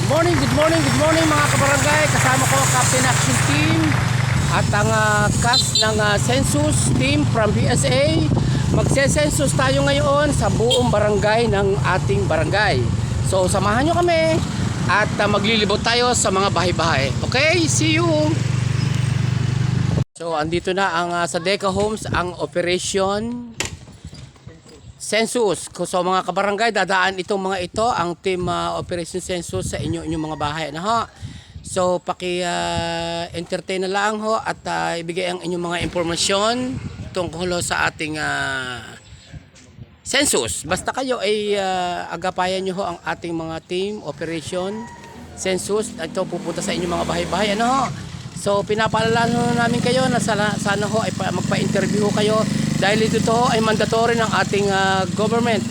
Good morning mga kabarangay. Kasama ko ang Captain Action Team at ang cast ng census team from PSA. Magse-census tayo ngayon sa buong barangay ng ating barangay. So samahan nyo kami at maglilibot tayo sa mga bahay-bahay. Okay, see you! So andito na ang sa Deca Homes ang operation census. So mga kabarangay, dadaan itong mga ito ang team operation census sa inyong mga bahay na ho. So entertain na lang ho at ibigay ang inyong mga impormasyon tungkol sa ating census. Basta kayo ay agapayan nyo ho ang ating mga team operation census. Ito pupunta sa inyong mga bahay-bahay ano ho. So pinapaalala namin kayo na sana ho ay magpa-interview kayo dahil ito ay mandatory ng ating government.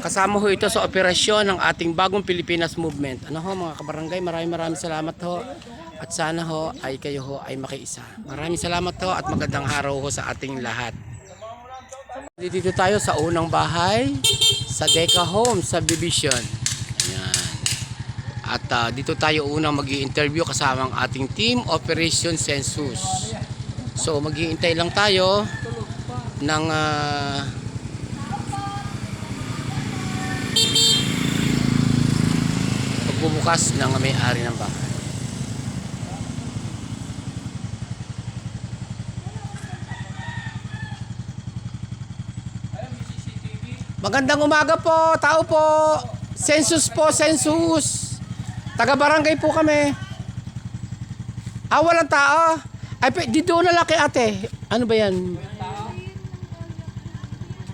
Kasama ho ito sa operasyon ng ating bagong Pilipinas movement. Ano ho mga kabarangay, maraming salamat ho. At sana ho ay kayo ho ay makiisa. Maraming salamat ho at magandang araw ho sa ating lahat. Dito tayo sa unang bahay sa Deca Homes Subdivision. Ayan. At dito tayo unang mag-i-interview kasama ang ating team operation census. So mag-iintay lang tayo ng pagbubukas ng may-ari ng bahay. Magandang umaga po, tao po. Census po, census. Taga-barangay po kami. Walang tao. Ay, dito na lang kay ate. Ano ba yan?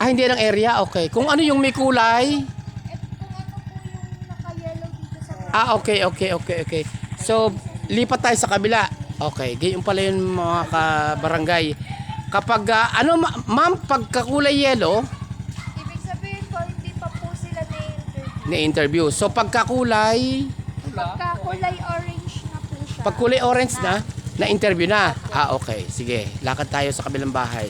Hindi ng area? Okay. Kung ano yung may kulay? Okay. So, lipat tayo sa kabila. Okay. Ganyan pala yun mga kabarangay. Kapag, ma'am, pagkakulay yellow, ibig sabihin po, hindi pa po sila na-interview. So, pagkakulay orange na po siya. Pagkulay orange na-interview na. Okay. Sige. Lakad tayo sa kabilang bahay.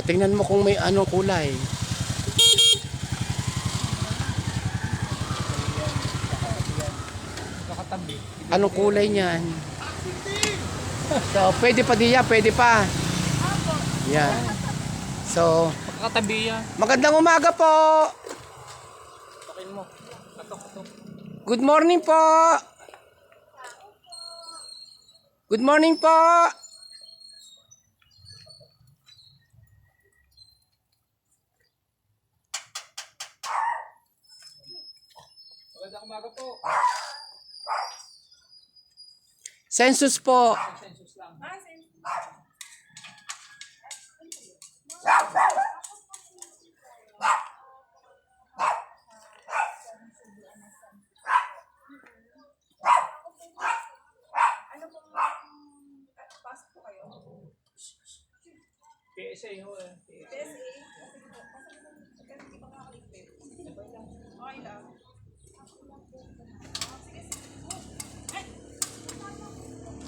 Tingnan mo kung may anong kulay. Anong kulay niyan? So, pwede pa diya, pwede pa. Yan. So, Katabi yan. magandang umaga po. Takin mo. Good morning po. Good morning po. Magandang umaga po. Census po. Census lang. PSA ho eh.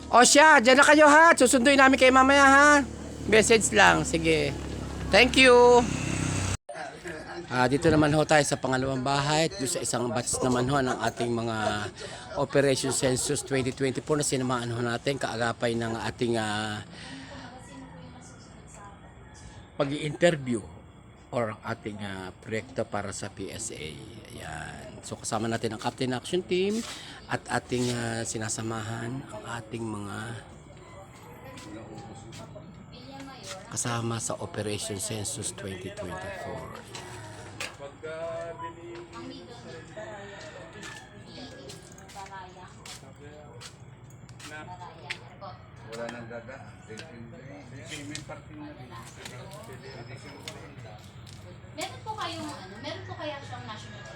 O siya, dyan na kayo ha. Susunduin namin kayo mamaya ha. Message lang. Sige. Thank you. Dito naman ho tayo sa pangalawang bahay. Doon sa isang batch naman ho ng ating mga Operation Census 2024 na sinamaan ho natin. Kaagapay ng ating pag-i-interview or ating proyekto para sa PSA. Ayan. So kasama natin ang Captain Action Team at ating sinasamahan ang ating mga kasama sa Operation Census 2024. Wala nang gaga. Meron po kayong meron po kaya siyang national